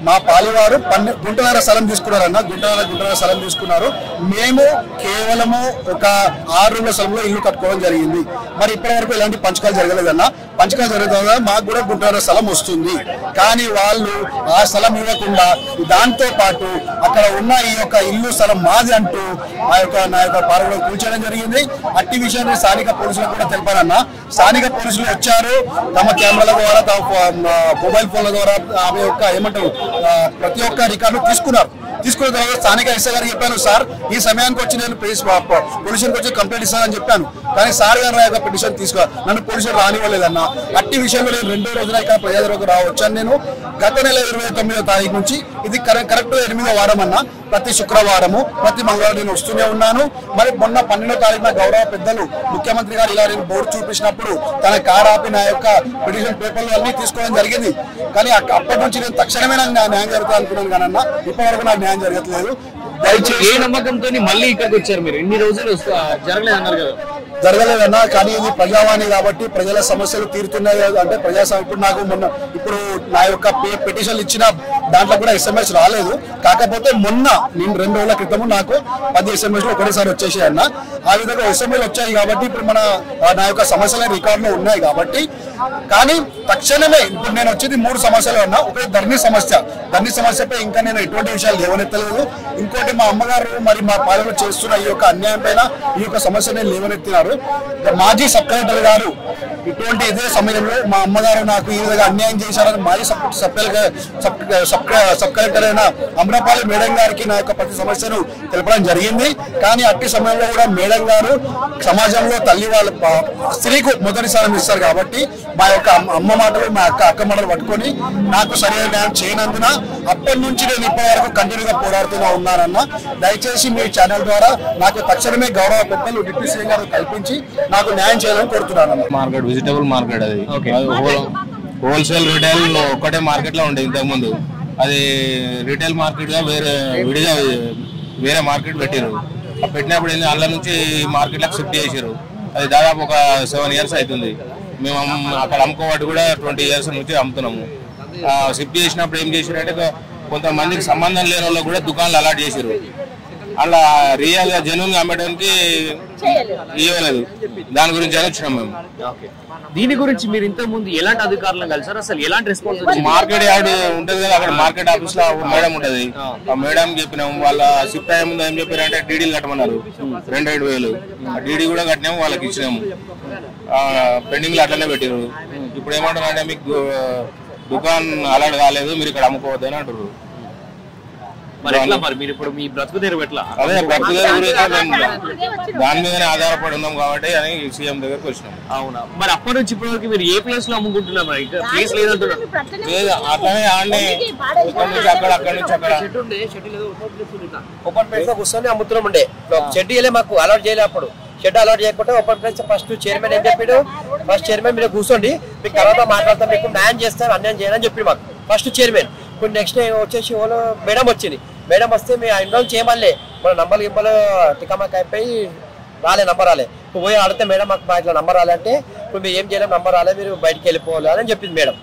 మా పాలివారు గుంటన్నర స్థలం తీసుకున్నారన్న. గుంటన్నర స్థలం తీసుకున్నారు. మేము కేవలము ఒక 6 రూమ్ల స్థలంలో ఇల్లు కట్టుకోవడం జరిగింది. మరి ఇప్పటి వరకు ఎలాంటి పంచకాలు జరగలేదన్న. పంచకాలు జరుగుతుందా మాకు కూడా గుంటన్నర స్థలం వస్తుంది. కానీ వాళ్ళు ఆ స్థలం ఇవ్వకుండా దాంతో పాటు అక్కడ ఉన్న ఈ యొక్క ఇల్లు స్థలం మాది అంటూ నా యొక్క పాలన కూర్చోవడం జరిగింది. అట్టి విషయాన్ని స్థానిక పోలీసులకు కూడా తెలిపారన్న. స్థానిక పోలీసులు వచ్చారు, తమ కెమెరాల ద్వారా, తమ మొబైల్ ఫోన్ల ద్వారా ఆమె యొక్క ఏమంటారు ప్రతి ఒక్క రికార్డు తీసుకున్న తర్వాత స్థానిక ఎస్ఐ గారు చెప్పాను, సార్ ఈ సమయానికి వచ్చి నేను పోలీసులకు వచ్చి కంప్లైంట్ ఇస్తానని చెప్పాను. కానీ సార్ గారు నా యొక్క పిటిషన్ నన్ను పోలీసులు రానివ్వలేదన్న. అట్టి విషయంలో నేను 2వ రోజున ఇక్కడ ప్రజాదరకు రావచ్చాను. నేను గత నెల 29వ తారీఖు నుంచి, ఇది కరెక్ట్ 8వ వారం అన్న. ప్రతి శుక్రవారము, ప్రతి మంగళవారం నేను వస్తూనే ఉన్నాను. మరి మొన్న 12వ తారీఖున గౌరవ పెద్దలు ముఖ్యమంత్రి గారు ఇలా నేను బోర్డు చూపించినప్పుడు తన కారు ఆపి నా యొక్క పిటిషన్ పేపర్లు అన్ని తీసుకోవడం జరిగింది. కానీ అప్పటి నుంచి నేను తక్షణమే నాకు న్యాయం జరుగుతుంది అనుకున్నాను. కానీ అన్న ఇప్పటి వరకు నాకు న్యాయం జరగట్లేదు. దయచేసి ఏ నమ్మకంతో మళ్ళీ ఇక్కడికి వచ్చారు మీరు? ఇన్ని రోజులు జరగలేదు అన్నారు కదా. జరగలేదన్నా, కానీ ఇది ప్రజావాణి కాబట్టి ప్రజల సమస్యలు తీరుతున్నాయి. అంటే ఇప్పుడు నాకు ఇప్పుడు నా యొక్క పిటిషన్లు ఇచ్చిన దాంట్లో కూడా SMS రాలేదు. కాకపోతే మొన్న నేను 2 రోజుల క్రితము నాకు 10 SMS ఒకటేసారి వచ్చేసాయి అన్న. ఆ విధంగా SMS వచ్చాయి కాబట్టి ఇప్పుడు నా యొక్క సమస్యల రికార్డులో ఉన్నాయి కాబట్టి. కానీ తక్షణమే ఇప్పుడు నేను వచ్చేది 3 సమస్యలు అన్నా. ఒకటి ధరణి సమస్యపై ఇంకా నేను ఎటువంటి విషయాలు లేవనెత్తలేదు. ఇంకోటి మా అమ్మగారు మరి మా పాలన చేస్తున్న ఈ యొక్క అన్యాయం పైన ఈ యొక్క సమస్యని లేవనెత్తినారు. మాజీ సబ్ కలెక్టర్ గారు ఇటువంటి ఇదే సమయంలో మా అమ్మగారు నాకు ఈ విధంగా అన్యాయం చేశారని మాజీ సబ్ కలెక్టర్ అయిన అమరపాలి మేడం గారికి నా యొక్క ప్రతి సమస్యను తెలపడం జరిగింది. కానీ అట్టి సమయంలో కూడా మేడం గారు సమాజంలో తల్లి వాళ్ళ స్త్రీకు మొదటి స్థానం ఇస్తారు కాబట్టి మా యొక్క అమ్మ మాటలు, మా అక్క మాటలు పట్టుకొని నాకు సరైన న్యాయం చేయనందున అప్పటి నుంచి నేను ఇప్పటి వరకు కంటిన్యూగా పోరాడుతూనే ఉన్నానన్న. దయచేసి మీ ఛానల్ ద్వారా నాకు తక్షణమే గౌరవ పెద్దలు డిప్యూటీ సీఎం గారు కల్పించి నాకు న్యాయం చేయాలని కోరుతున్నాను. మార్కెట్ వెజిటబుల్ మార్కెట్ అది హోల్సేల్ రిటైల్ ఒక్కటే మార్కెట్ లో ఉండేది ఇంతకు ముందు. అది రిటైల్ మార్కెట్ గా విడిగా వేరే మార్కెట్ పెట్టారు. పెట్టినప్పుడు అందులో నుంచి మార్కెట్ లకు షిఫ్ట్ చేశారు. అది దాదాపు ఒక 7 years అవుతుంది. మేము అక్కడ అమ్ముకోవాటి కూడా 20 years నుంచి అమ్ముతున్నాము. షిఫ్ట్ చేసినప్పుడు ఏం చేశారంటే కొంతమందికి సంబంధం లేని వాళ్ళకి కూడా దుకాణాలు అలాట్ చేశారు. అలా రియల్ గా జెన్యూన్ గా అమ్మడానికి ఇవ్వలేదు. దాని గురించి వచ్చినాం మేము. దీని గురించి మీరు ఇంతకు ముందు ఎలాంటి అధికారులను కలిసారు? అసలు ఎలాంటి రెస్పాన్స్? మార్కెట్ యార్డ్ ఉంటది కదా, అక్కడ మార్కెట్ ఆఫీస్ లో మేడం ఉంటది. ఆ మేడం చెప్పినాము. వాళ్ళ షిఫ్ట్ అయ్యే ముందు ఏం చెప్పారంటే డీడీలు కట్టమన్నారు 2,500. ఆ డీడీ కూడా కట్టినాము, వాళ్ళకి ఇచ్చినాము. పెండింగ్ లో అట్లనే పెట్టారు. ఇప్పుడు ఏమంటారు అంటే మీకు దుకాణం అలాంటి కాలేదు, మీరు ఇక్కడ అమ్ముకోవద్దు అని అంటారు. మరి ఎట్లా మరి మీరు ఇప్పుడు మీ బ్రతుకు తెరువు ఎట్లా? అదే బ్రతుకు తెరువు గురించి దాని మీదనే ఆధారపడి ఉన్నాం కాబట్టి అని సీఎం దగ్గరకు వచ్చినాం. అవునా? మరి అప్పటి నుంచి ఇప్పటి వరకు మీరు ఏ ప్లేస్ లో అమ్ముకుంటున్నారు? మరి ప్లేస్ లేదంటున్నారు. అట్లనే ఆడనే ఇక్కడ నుంచి అక్కడ, అక్కడ నుంచి అక్కడ ఓపెన్ ప్లేస్ లో కూర్చొని అమ్ముతున్నాం ఉండే. షెడ్ ఇయ్యలే, మాకు అలౌట్ చేయలే. అప్పుడు షెడ్ అలౌట్ చేయకుండా ఓపెన్ ప్లేస్ ఫస్ట్ చైర్మన్ ఏం చెప్పాడు, ఫస్ట్ చైర్మన్ మీరు కూర్చోండి, మీకు తర్వాత మాట్లాడతాం, మీకు న్యాయం చేస్తాను, అన్యాయం చేయాలని చెప్పి మాకు ఫస్ట్ చైర్మన్. ఇప్పుడు నెక్స్ట్ వచ్చేసి వాళ్ళు మేడం వచ్చింది. మేడం వస్తే మేము ఇన్వాల్వ్ చేయమలే, మన నంబర్లు గింబలు టికామాకి అయిపోయి రాలే, నంబర్ రాలే. ఇప్పుడు పోయి అడితే మేడం మాకు ఇట్లా నంబర్ రాలే అంటే ఇప్పుడు మేము ఏం చేయలేము, నంబర్ రాలే, మీరు బయటికి వెళ్ళిపోవాలి అని చెప్పింది మేడం.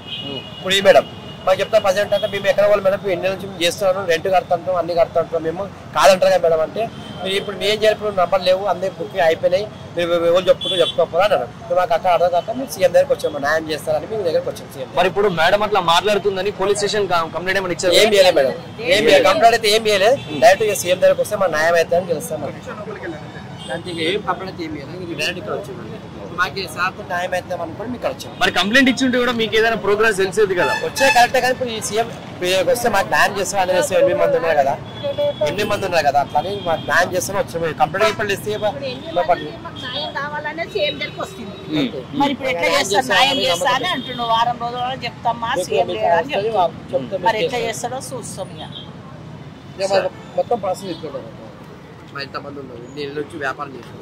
ఇప్పుడు ఈ మేడం మాకు చెప్తా ప్రజెంట్ అంటే మేము ఎక్కడ వాళ్ళు మేడం ఇండియా నుంచి మేము చేస్తున్నాం, రెంట్ కడతాం, అన్ని కడతాం, మేము కాదంటారా మేడం అంటే మీరు ఇప్పుడు మేము ఏం చేయాలి, ఇప్పుడు నంబర్ లేవు, అందరికి బుకింగ్ అయిపోయినాయి, మేము ఎవరు చెప్పుకోకపోరా అన్నారు. మాకు అక్కడ అర్థం కాక మేము సీఎం దగ్గరికి వచ్చాము, న్యాయం చేస్తారని మేము దగ్గరికి వచ్చాము సీఎం. మరి ఇప్పుడు మేడం అట్లా మాట్లాడుతుందని పోలీస్ స్టేషన్ కంప్లైంట్ ఏమైనా ఇచ్చారు? ఏం చేయలేదు మేడం, ఏం కంప్లైంట్ అయితే ఏం చేయలేదు. డైరెక్ట్ సీఎం దగ్గరికి వస్తే మా న్యాయం అవుతుందని తెలుస్తాం. దానికి ఏం కంప్లైంట్ అయితే ఏం చేయలేదు, డైరెక్ట్ ఇక్కడ వచ్చాము. మాకు సార్ న్యాయం అవుతాం అనుకోండి మీకు వచ్చాము. మరి కంప్లైంట్ ఇచ్చి ఉంటే కూడా మీకు ఏదైనా ప్రోగ్రెస్ తెలిసేది కదా? వచ్చే కరెక్టే కానీ ఇప్పుడు ఈ సీఎం వస్తే మాకు న్యాయం చేస్తాం అనేది 8 మంది ఉన్నారు కదా, 8 మంది ఉన్నారు కదా, అట్లా మాకు న్యాయం చేస్తామని వచ్చాము. కంప్లైంట్ ఇప్పుడు ఇస్తే మరి ఇప్పుడు ఎట్లా చేస్తాను, న్యాయం చేస్తా అని అంటున్నావు. వారం రోజుల్లో చెప్తామా సీఎం లేదని చెప్తాం. మరి ఎట్లా చేస్తాడో చూస్తాం. మొత్తం ప్రాసెస్ ఇస్తున్నాం. మా ఇంతమంది ఉన్నారు, ఇన్ని నుంచి వ్యాపారం చేసాం,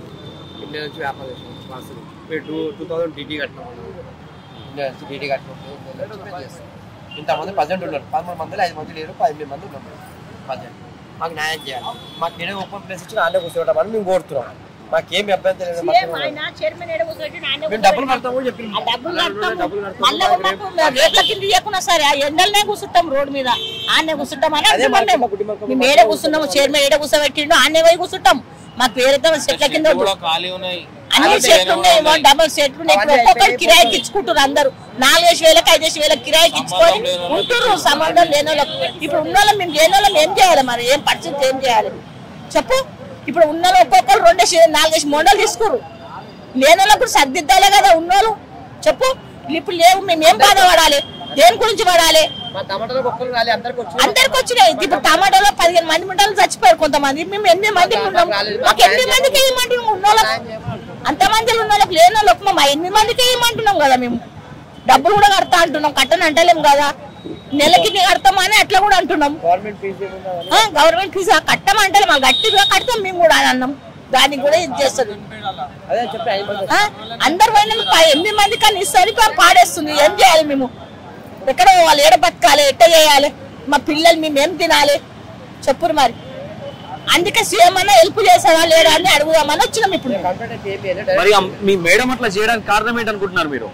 ఇన్ని నుంచి వ్యాపారం చేసాం. ప్రాసెస్ మీరు 2000 డీటీ కట్టినాం, డీటీ కట్టినాం. ఇంతమంది ప్రజెంట్ ఉన్నారు, 13 మంది 5 మంది లేరు, 18 మంది ఉన్నారు ప్రజెంట్. మాకు న్యాయం చేయాలి. మాకు ఏదో ఓపెన్ ప్లేస్ ఇచ్చి ఆడే కూర్చోవడం మేము కోరుతున్నాం. మాకేమి అభ్యంతరం లేదు. మేము డబ్బులు కడతాము చెప్పి రేట్ల కింద ఇవ్వకున్నా సరే ఆ ఎండలనే కూర్చుంటాం, రోడ్డు మీద ఆనే కూర్చుంటాం అని మేము ఏడ కూర్చున్నాము. చైర్మన్ ఏడ కూర్చోబెట్టిండు, ఆనే పోయి కూర్చుంటాం. మాకు వేరే చెట్ల కింద అన్ని చెట్లు ఉన్నాయి, డబల్ చెట్లు ఉన్నాయి. ఇప్పుడు ఒక్కొక్కరు కిరాయికి ఇచ్చుకుంటారు. అందరూ 4,000 5,000 కిరాయికి ఇచ్చుకొని ఉంటున్నారు సంబంధం లేని వాళ్ళకి. ఇప్పుడు ఉన్న వాళ్ళం మేము లేని వాళ్ళం ఏం చేయాలి, మరి ఏం పరిస్థితి ఏం చేయాలి చెప్పు. ఇప్పుడు ఉన్న వాళ్ళు ఒక్కొక్కరు 2,000 4,000 మొండలు తీసుకురు. లేని వాళ్ళప్పుడు సర్దిద్దాలే కదా ఉన్నోళ్ళు చెప్పు. ఇప్పుడు లేవు, మేము ఏం బాధపడాలి, దేని గురించి పడాలి? అందరికి వచ్చినాయి. ఇప్పుడు టమాటాలో 15 మంది ముండలు చచ్చిపోయారు కొంతమంది. మేము 8 మంది ఉన్నాం, మాకు 8 మందికి ఏమంటున్నాం? ఉన్నోళ్ళకి అంతమంది ఉన్న వాళ్ళకి లేని వాళ్ళకి మా 8 మందికి ఏమంటున్నాం కదా. మేము డబ్బులు కూడా కడతా అంటున్నాం, కట్టని అంటలేము కదా. నెలకి కడతామని అట్లా కూడా అంటున్నాం. గవర్నమెంట్ ఫీజు కట్టమంటే మాకు గట్టిగా కడతాం మేము కూడా అని అన్నాం. దానికి కూడా ఇది చేస్తుంది. అందరు పోయిన 8 మంది కానీ ఇస్తారు పాడేస్తుంది. ఏం చేయాలి మేము? ఎక్కడ వాళ్ళు ఏడ బతకాలి, ఎట్ట చేయాలి? మా పిల్లలు మేము ఏం తినాలి చెప్పురు మరి. అందుకే సీఎం అన్న హెల్ప్ చేసావా లేడా అని అడుగుదామని వచ్చినాం. ఇప్పుడు మరి మీ మేడం అట్లా చేయడానికి కారణం ఏంటనుకుంటున్నారు మీరు?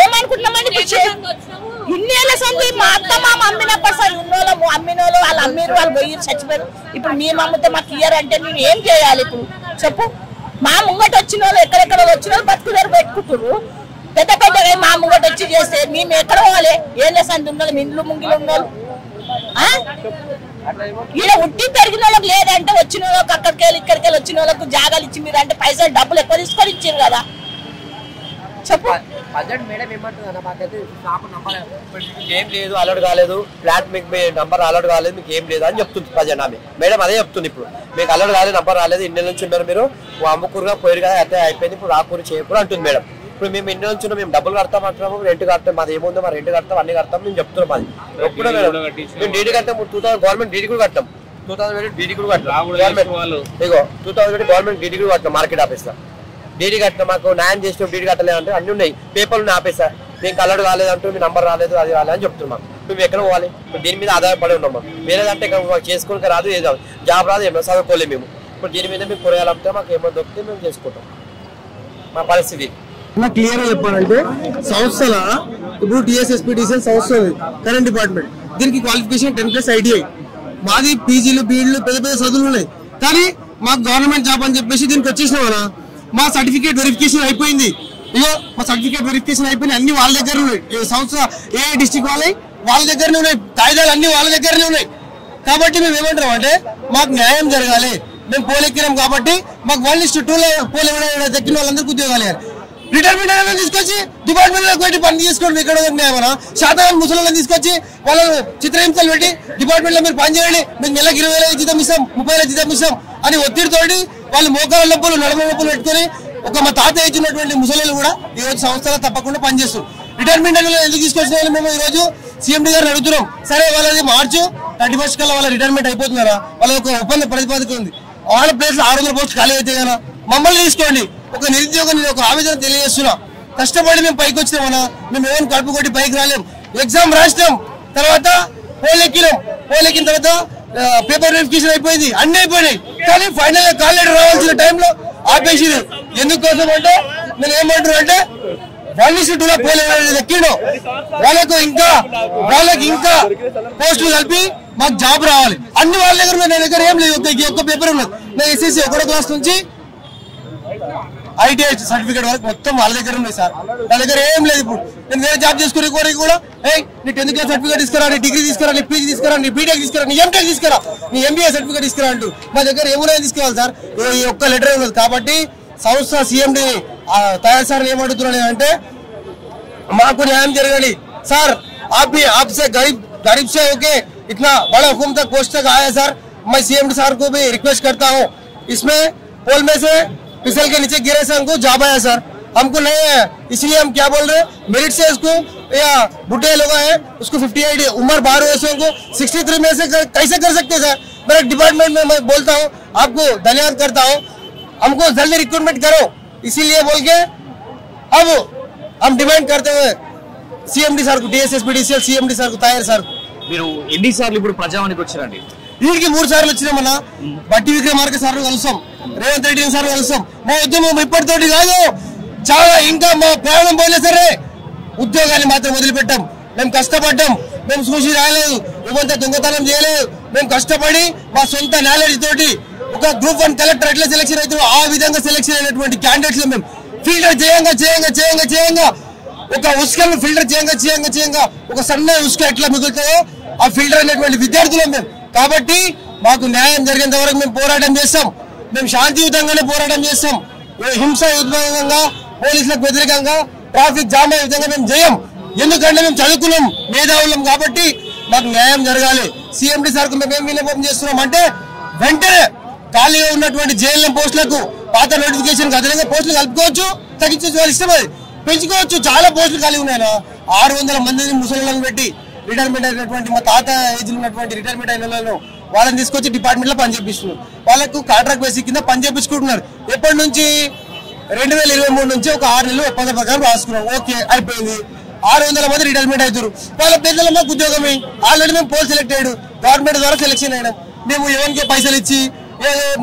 ఏమనుకుంటున్నామని ఇన్నేళ్ళ సంది మా అత్త మామ అమ్మినప్పుడు సార్ ఉన్నోళ్ళు అమ్మినోళ్ళు వాళ్ళు అమ్మిరు, వాళ్ళు పోయి చచ్చిపోయారు. ఇప్పుడు మేము అమ్మితే మాకు ఇయ్యరు అంటే మేము ఏం చేయాలి ఇప్పుడు చెప్పు. మా ముంగట వచ్చిన వాళ్ళు ఎక్కడెక్కడ వచ్చిన వాళ్ళు బతుకుదారు పెట్టుకుంటారు. పెద్ద పెద్దగా మా ముంగట వచ్చి చేస్తే మేము ఎక్కడ పోవాలి? ఏళ్ళ సంది ఉన్నోళ్ళు ఇండ్లు ముంగిలు ఉన్నోళ్ళు ఈడ ఉట్టి పెరిగిన వాళ్ళకి లేదంటే వచ్చిన వాళ్ళకి అక్కడికి వెళ్ళి ఇక్కడికి వెళ్ళి వచ్చిన వాళ్ళకు జాగాలు ఇచ్చి మీరు అంటే పైసలు డబ్బులు ఎక్కువ తీసుకొని ఇచ్చారు కదా చెప్పు. బడ్జెట్ మేడం ఏమంటుందన్న మాకైతే షాప్ నంబర్ ఏం లేదు, అలర్ట్ కాలేదు, ఫ్లాట్ మీకు నంబర్ అలర్ట్ కాలేదు, మీకు ఏం లేదు అని చెప్తుంది ప్రజెంట్ ఆమె. మేడం అదే చెప్తుంది. ఇప్పుడు మీకు అలర్ట్ కాలేదు, నంబర్ రాలేదు, ఇన్ని నుంచి ఉన్నారు మీరు అమ్ముకూరుగా పోయారు కదా, అయితే అయిపోయింది, ఇప్పుడు రాకూరు చేయకూడదు అంటుంది మేడం. ఇప్పుడు మేము ఇన్ని నుంచి మేము డబ్బులు కడతాం అంటున్నాము, రెంట్ కడతాం, మాది ఏముందో మా రెంట్ కడతాం, అన్ని కడతాం మేము చెప్తున్నాం. అది ఎప్పుడో మేడం మేము డీడీ కడతాం, 2000 గవర్నమెంట్ డీడీ కూడా కట్టాం, 2000 డీడీ కూడా కట్టాం, ఇగో 2000 గవర్నమెంట్ డీడీ కూడా కట్టాం మార్కెట్ ఆఫీస్లో. డీడీ కట్టిన మాకు న్యాయం చేసిన డీడీ కట్టలేదంటే అన్ని ఉన్నాయి, పేపర్లు ఆపేసా, మీకు కలర్ కాలేదంటూ మీ నంబర్ రాలేదు, అది రాలేదు అని చెప్తున్నాం. మేము ఎక్కడ పోవాలి? ఇప్పుడు దీని మీద ఆధారపడి ఉన్నాం. వేరేదంటే చేసుకోవడానికి రాదు, ఏదో జాబ్ రాదు, ఏమో చదువుకోలేము మేము. ఇప్పుడు దీని మీద మేము కూరగాయలు అమ్మితే మాకు ఏమో దొరికితే మేము చేసుకుంటాం. మా పరిస్థితి క్లియర్ గా చెప్పాలంటే సంస్థల ఇప్పుడు టీఎస్ఎస్పీటీసీఎల్ సంస్థ ఉంది కరెంట్ డిపార్ట్మెంట్, దీనికి క్వాలిఫికేషన్ 10+ ITI. మాది పీజీలు బీఈడీలు పెద్ద పెద్ద చదువులు ఉన్నాయి, కానీ మాకు గవర్నమెంట్ జాబ్ అని చెప్పేసి దీనికి వచ్చేసినాం అలా. మా సర్టిఫికేట్ వెరిఫికేషన్ అయిపోయింది, ఇగో మా సర్టిఫికేట్ వెరిఫికేషన్ అయిపోయింది, అన్ని వాళ్ళ దగ్గర ఉన్నాయి. సంస్థ ఏ డిస్ట్రిక్ట్ వాళ్ళ దగ్గరనే ఉన్నాయి, కాయిదాలు అన్ని వాళ్ళ దగ్గరనే ఉన్నాయి. కాబట్టి మేము ఏమంటున్నాం అంటే మాకు న్యాయం జరగాలి. మేము పోలెక్కినాం కాబట్టి మాకు 1:2 పోలే దక్కిన వాళ్ళందరికీ ఉద్యోగాలు ఇవ్వాలి. రిటైర్మెంట్ అయినా తీసుకొచ్చి డిపార్ట్మెంట్ లో పెట్టి పని చేసుకోండి. ఇక్కడ న్యాయమనా? శాతవాహన ముసలిని తీసుకొచ్చి వాళ్ళ చిత్రహింసలు పెట్టి డిపార్ట్మెంట్ లో మీరు పని చేయండి, మీకు నెలకు 20,000 జీతం ఇస్తాం, 30,000 జీతం ఇస్తాం అని ఒత్తిడితోటి వాళ్ళు మోకాల నొప్పులు నడుమ నొప్పులు పెట్టుకుని మా తాత ఇచ్చినటువంటి ముసలిలు కూడా ఈ రోజు సంస్థలో తప్పకుండా పనిచేస్తారు. రిటైర్మెంట్ ఎందుకు తీసుకొచ్చిన వాళ్ళు మేము ఈ రోజు సీఎండీ గారిని అడుగుతున్నాం. సరే వాళ్ళది మార్చు 31 కల్లా వాళ్ళ రిటైర్మెంట్ అయిపోతున్నారా? వాళ్ళ ఒక ఒప్పంద ప్రతిపాదక ఉంది, వాళ్ళ ప్లేస్ 600 పోస్ట్ ఖాళీ అయితే కదా మమ్మల్ని తీసుకోండి. ఒక నిరుద్యోగం నేను ఒక ఆవేదన తెలియజేస్తున్నా. కష్టపడి మేము పైకి వచ్చినామన్నా, మేము ఏమైనా కడుపు కొట్టి పైకి రాలేం. ఎగ్జామ్ రాసినాం, తర్వాత పోలెక్కిన తర్వాత పేపర్ వెరిఫికేషన్ అయిపోయింది, అన్ని అయిపోయినాయి, కానీ ఫైనల్ గా కాల్ లెటర్ రావాల్సిన టైంలో ఆపేసింది. ఎందుకోసం అంటే నేను ఏమంటున్నా అంటే 1:2 పోలే ఎక్కిండు, వాళ్ళకి ఇంకా పోస్టులు కలిపి మాకు జాబ్ రావాలి. అన్ని వాళ్ళ దగ్గర నా దగ్గర ఏం లేదు, ఒక్క పేపర్ ఉన్నది. నా SSC 1వ క్లాస్ నుంచి ITI సర్టిఫికేట్ వరకు మొత్తం వాళ్ళ దగ్గర ఉన్నాయి సార్. నా దగ్గర ఏం లేదు. ఇప్పుడు నేను వేరే జాబ్ చేసుకునే కోరిక కూడా నీ 10th క్లాస్ సర్టిఫికేట్ తీసుకురా, నీ డిగ్రీ తీసుకురా, నీ PG తీసుకురా, నీ బీటెక్ తీసుకురా, నీ MTech తీసుకురా, నీ MBA సర్టిఫికేట్ తీసుకురా అంటూ మా దగ్గర ఏమైనా తీసుకోవాలి సార్. ఈ ఒక్క లెటర్ ఉన్నది. కాబట్టి సంస్థ CMD తయారు సార్ ఏమడుగుతున్నాను అంటే మాకు న్యాయం జరగాలి సార్. आपसे गरीब से होके इतना बड़ा हुकुम तक पोस्ट तक आया सर. मैं CMD सार को भी रिक्वेस्ट करता हूँ. इसमें पोल में से फिसल के नीचे गिरे से हमको जॉब आया सर, हमको नहीं है. इसलिए हम क्या बोल रहे हैं, मेरिट से इसको या बुढ़े लोग हैं उसको 58 उम्र 12 वर्षों को 63 में से कैसे कर सकते सर. मेरे डिपार्टमेंट में मैं बोलता हूँ, आपको धन्यवाद करता हूँ. हमको जल्दी रिक्रूटमेंट करो. इसीलिए बोल के अब हम डिमांड करते हुए CMD సార్ కు DSSPDCL CMD సార్ కు తయారు సార్. మీరు ఎన్నిసార్లు ఇప్పుడు ప్రజావానికి వచ్చారండి? వీరికి 3 సార్లు వచ్చినామన్నా. బట్టి విక్రమార్క సార్ కలుస్తాం, రేవంత్ రెడ్డి సార్ కలుస్తాం. మా ఉద్యమం ఇప్పటితోటి కాదు, చాలా ఇంకా మా ప్రాణం పోయినా సరే ఉద్యోగాన్ని మాత్రం వదిలిపెట్టాం. మేము కష్టపడ్డాం, మేము చూసి రాయలేదు, ఇవంతా దొంగతనం చేయలేదు. మేము కష్టపడి మా సొంత నాలెడ్జ్ తోటి ఒక గ్రూప్ 1 కలెక్టర్ ఎట్లా సెలెక్షన్ అవుతారో ఆ విధంగా సెలెక్షన్ అయినటువంటి క్యాండిడేట్స్ మేము ఫిల్టర్ చేయంగా ఒక ఉస్కను ఫిల్టర్ చేయంగా ఒక సన్న ఉస్క ఎట్లా మిగులుతాయో ఆ ఫిల్టర్ అనేటువంటి విద్యార్థులు మేము. కాబట్టి మాకు న్యాయం జరిగేంత వరకు మేము పోరాటం చేస్తాం. మేము శాంతియుతంగానే పోరాటం చేస్తాం. హింసాయుతంగా పోలీసులకు వ్యతిరేకంగా ట్రాఫిక్ జామ్ అయ్యే విధంగా మేము చేయం. ఎందుకంటే మేము చదువుకున్నాం, మేధావులం. కాబట్టి మాకు న్యాయం జరగాలి. CMD సార్కు మేము ఏం విన్నపం చేస్తున్నాం అంటే వెంటనే ఖాళీగా ఉన్నటువంటి JLM పోస్టులకు పాత నోటిఫికేషన్ అదనంగా పోస్టులు కలుపుకోవచ్చు, తగ్గించే వాళ్ళు ఇష్టం అది పెంచుకోవచ్చు. చాలా పోస్టులు ఖాళీ ఉన్నాయి. 600 మందిని ముసలిలను పెట్టి రిటైర్మెంట్ అయినటువంటి మా తాత ఏజ్ ఉన్నటువంటి రిటైర్మెంట్ అయిన వాళ్ళను వాళ్ళని తీసుకొచ్చి డిపార్ట్మెంట్ లో పనిచేపిస్తున్నారు. వాళ్ళకు కాంట్రాక్ట్ బేసిక్ కింద పనిచేపించుకుంటున్నారు. ఎప్పటి నుంచి 2023 నుంచి ఒక 6 నెలలు ఒప్పంద ప్రకారం రాసుకున్నాం. ఓకే అయిపోయింది. 600 మంది రిటైర్మెంట్ అవుతారు. వాళ్ళ పెద్దల మాకు ఉద్యోగమే. ఆల్రెడీ మేము పోల్ సెలెక్ట్ అయ్యాడు, గవర్నమెంట్ ద్వారా సెలెక్షన్ అయినాం. మేము ఎవరికి పైసలు ఇచ్చి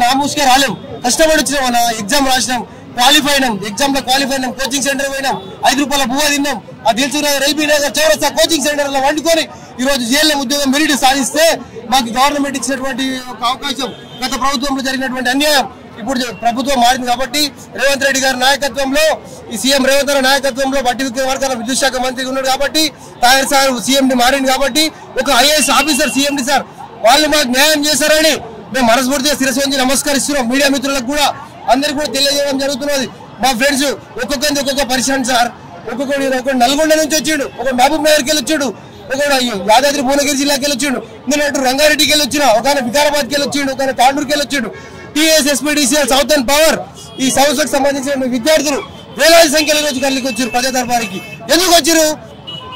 నామూసుకే రాలేం. కష్టపడి వచ్చినాం, ఎగ్జామ్ రాసినాం, క్వాలిఫై అయినాం. ఎగ్జామ్ లో క్వాలిఫై అయినాం, కోచింగ్ సెంటర్ పోయినాం, 5 రూపాయల బువ్వ తిన్నాం. ఆ దిల్సుఖ్నగర్ LB నగర్ చౌరస్తా కోచింగ్ సెంటర్ లో వండుకొని ఈ రోజు JLM ఉద్యోగం మెరిట్ సాధిస్తే మాకు గవర్నమెంట్ ఇచ్చినటువంటి ఒక అవకాశం. గత ప్రభుత్వంలో జరిగినటువంటి అన్యాయం ఇప్పుడు ప్రభుత్వం మారింది. కాబట్టి రేవంత్ రెడ్డి గారి నాయకత్వంలో, ఈ CM రేవంత్ రెడ్డి నాయకత్వంలో బట్టి విక్రమార్క విద్యుత్ శాఖ మంత్రి ఉన్నాడు. కాబట్టి తయారు సార్ CMD మారింది. కాబట్టి ఒక IAS ఆఫీసర్ CMD సార్ వాళ్ళు మాకు న్యాయం చేశారని మేము మనస్ఫూర్తిగా శిరస్సు వంచి నమస్కరిస్తున్నాం. మీడియా మిత్రులకు కూడా అందరికి కూడా తెలియజేయడం జరుగుతున్నది. మా ఫ్రెండ్స్ ఒక్కొక్కరిది ఒక్కొక్క పరిశ్రమ సార్. ఒకడు నల్గొండ నుంచి వచ్చిండు, ఒక మహబూబ్ నగర్కి వెళ్ళి వచ్చాడు, ఒకడు యాదాద్రి భువనగిరి జిల్లాకి వెళ్ళి వచ్చాడు, నేను రంగారెడ్డికి వెళ్ళి వచ్చిన, ఒక వికారాబాద్కి వెళ్ళి వచ్చాడు, ఒక తాండూరుకి వెళ్ళి వచ్చాడు. TSSPDCL సౌతర్న్ పవర్ ఈ సంస్థకు సంబంధించిన విద్యార్థులు వేలాది సంఖ్యలో రోజు కలిగి వచ్చారు. ప్రజా దర్బారికి ఎందుకు వచ్చారు?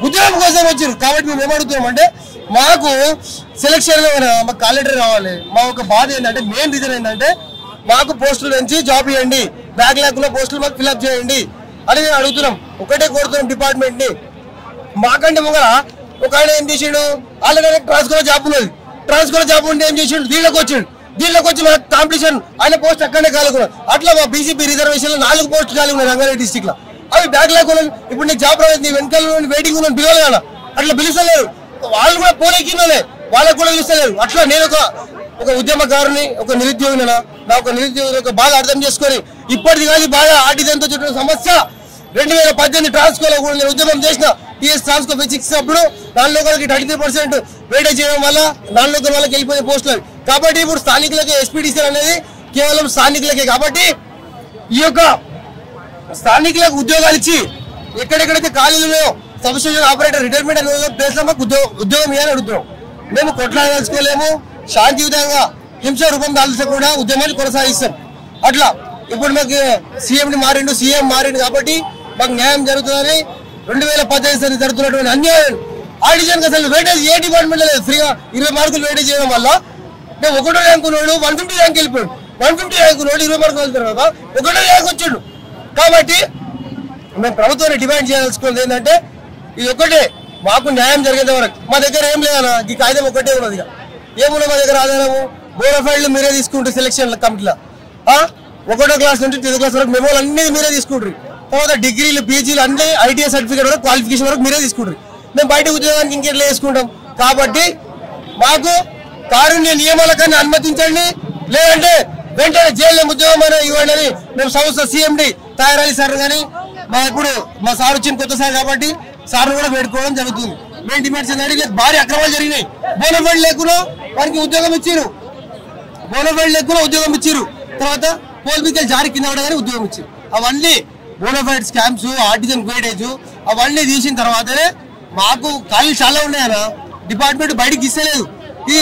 ఉద్యోగం కోసం వచ్చారు. కాబట్టి మేము ఏమడుగుతున్నాం అంటే మాకు సెలక్షన్ మాకు కాలెండర్ రావాలి. మా ఒక బాధ ఏంటంటే మెయిన్ రీజన్ ఏంటంటే మాకు పోస్టులు నుంచి జాబ్ ఇవ్వండి, బ్యాక్లాగ్ లో పోస్టులు మాకు ఫిల్అప్ చేయండి అని మేము అడుగుతున్నాం. ఒకటే కోరుతున్నాం డిపార్ట్మెంట్ ని. మాకంటే ముంగల ఒక ఆయన ఏం చేసిండు, ఆల్రెడీ ట్రాన్స్ఫర్ జాబ్ ఉన్నది, ట్రాన్స్ఫర్ జాబ్ ఉంటే ఏం చేసిండు, దీంట్లోకి వచ్చి మా కాంపిటీషన్ ఆయన పోస్ట్ అక్కడనే కాలుకున్నారు. అట్లా మా BCP రిజర్వేషన్ లో 4 పోస్టులు ఖాళీ ఉన్నాయి రంగారెడ్డి డిస్టిక్ లో. అవి బ్యాక్లాగ్ ఉన్నాయి. ఇప్పుడు నీకు జాబ్ రాలేదు, నీ వెనకాల వెయిటింగ్ ఉన్నాను పిలవాలి కదా, అట్లా పిలుస్తలేరు. వాళ్ళు కూడా పోలేకిన్నోలే, వాళ్ళకు కూడా పిలుస్తలేరు. అట్లా నేను ఒక ఉద్యమకారుని, ఒక నిరుద్యోగిన, నా ఒక నిరుద్యోగిని ఒక బాగా అర్థం చేసుకొని ఇప్పటిది కాదు బాగా ఆటిదంతో చుట్టిన సమస్య 2018 ట్రాన్స్కోలో కూడా నేను ఉద్యమం చేసిన. TS ట్రాన్స్కో ఇచ్చినప్పుడు 4 లోకలకి 33% వేటేజ్ చేయడం వల్ల 4 లోకల వాళ్ళకి వెళ్ళిపోయే పోస్టులు. కాబట్టి ఇప్పుడు స్థానికులకే SPDCL అనేది కేవలం స్థానికులకే. కాబట్టి ఈ యొక్క స్థానికులకు ఉద్యోగాలు ఇచ్చి ఎక్కడెక్కడైతే ఖాళీలు ఉన్నాయో సబ్స్టేషన్ ఆపరేటర్ రిటైర్మెంట్ అనే ప్లేస్ లో మాకు ఉద్యోగం ఇవ్వాలని అడుగుతున్నాం. మేము కొట్లాడదలుచుకోలేము, శాంతియుతంగా హింస రూపం దాల్చకుండా ఉద్యమాన్ని కొనసాగిస్తాం. అట్లా ఇప్పుడు మాకు CMD మారిండు, CM మారిండు. కాబట్టి మాకు న్యాయం జరుగుతుందని 2018 జరుగుతున్నటువంటి అన్యాయం ఆడిషన్ అసలు వేటేజ్ ఏ డిపార్ట్మెంట్ లేదు. ఫ్రీగా 20 మార్కులు వేటేజ్ చేయడం వల్ల మేము 1వ ర్యాంకు నోడు 150 ర్యాంక్ వెళ్ళిపోయాడు. 150 ర్యాంకు నోడు 20 మార్కులు వెళ్తారు కదా, 1వ ర్యాంక్ వచ్చాడు. కాబట్టి మేము ప్రభుత్వాన్ని డిమాండ్ చేయాల్సుకున్నది ఏంటంటే ఇది ఒకటే, మాకు న్యాయం జరిగేంత వరకు. మా దగ్గర ఏం లేదన్నా, ఈ కాగితం ఒకటే ఉన్నది. ఏమున్నా మా దగ్గర ఆధారము, బోనఫైడ్లు మీరే తీసుకుంటారు సెలక్షన్ కమిటీలో. 1వ క్లాస్ నుంచి 10వ క్లాస్ వరకు మెమోలు అన్ని మీరే తీసుకుంటారు. తర్వాత డిగ్రీలు, PGలు అన్ని ITI సర్టిఫికేట్ వరకు క్వాలిఫికేషన్ వరకు మీరే తీసుకుంటారు. మేము బయట ఉద్యోగానికి ఇంకెట్లా వేసుకుంటాం. కాబట్టి మాకు కారుణ్య నియమాల కన్నా అనుమతించండి, లేదంటే వెంటనే JLM ఉద్యోగం ఇవ్వండి అని మేము సంస్థ CMD తయారయ్యి సార్ కానీ ఇప్పుడు మా సార్ వచ్చిన కొత్త సార్ కాబట్టి సార్ కూడా పెట్టుకోవడం జరుగుతుంది. మేము డిమాండ్స్ ఏంటంటే భారీ అక్రమాలు జరిగినాయి. బోనఫైడ్ లేకుండా వారికి ఉద్యోగం ఇచ్చారు, బోనఫైడ్ లేకుండా ఉద్యోగం ఇచ్చారు. తర్వాత పోల్మికల్ జారీ కింద పడగానే ఉద్యోగం ఇచ్చారు. అవన్నీ బోనఫైడ్ స్కామ్స్, ఆర్టిజన్ గ్రేడేజ్ అవన్నీ తీసిన తర్వాతనే మాకు ఖాళీ చాలా ఉన్నాయన్న. డిపార్ట్మెంట్ బయటకు ఇస్తలేదు. ఈ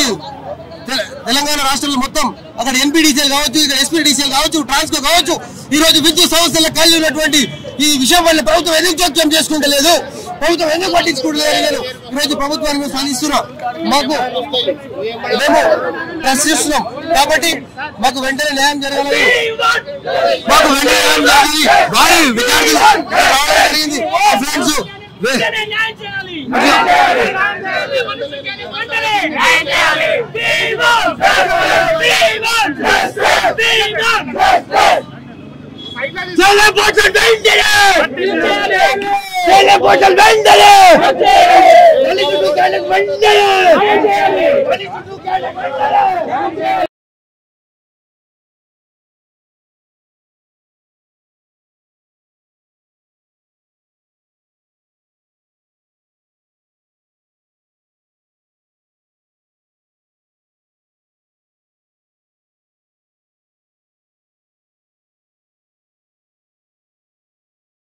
తెలంగాణ రాష్ట్రంలో మొత్తం అక్కడ ఎంపీడీసీఎల్ కావచ్చు, ఇక్కడ ఎస్పీడీసీఎల్ కావచ్చు, ట్రాన్స్కో కావచ్చు, ఈ రోజు విద్యుత్ సంస్థల ఖాళీ ఉన్నటువంటి ఈ విషయం వల్ల ప్రభుత్వం ఎందుకు జోక్యం చేసుకుంటలేదు, ప్రభుత్వం ఎందుకు పట్టించుకుంటలేదు నేను ఈ రోజు ప్రభుత్వాన్ని మేము సాధిస్తున్నాం. మేము ప్రశ్నిస్తున్నాం కాబట్టి మాకు వెంటనే న్యాయం జరగాలని, మాకు వెంటనే న్యాయం జరగాలి. భారీ విద్యార్థులు రావడం జరిగింది. ఫ్రెండ్స్ వెంటనే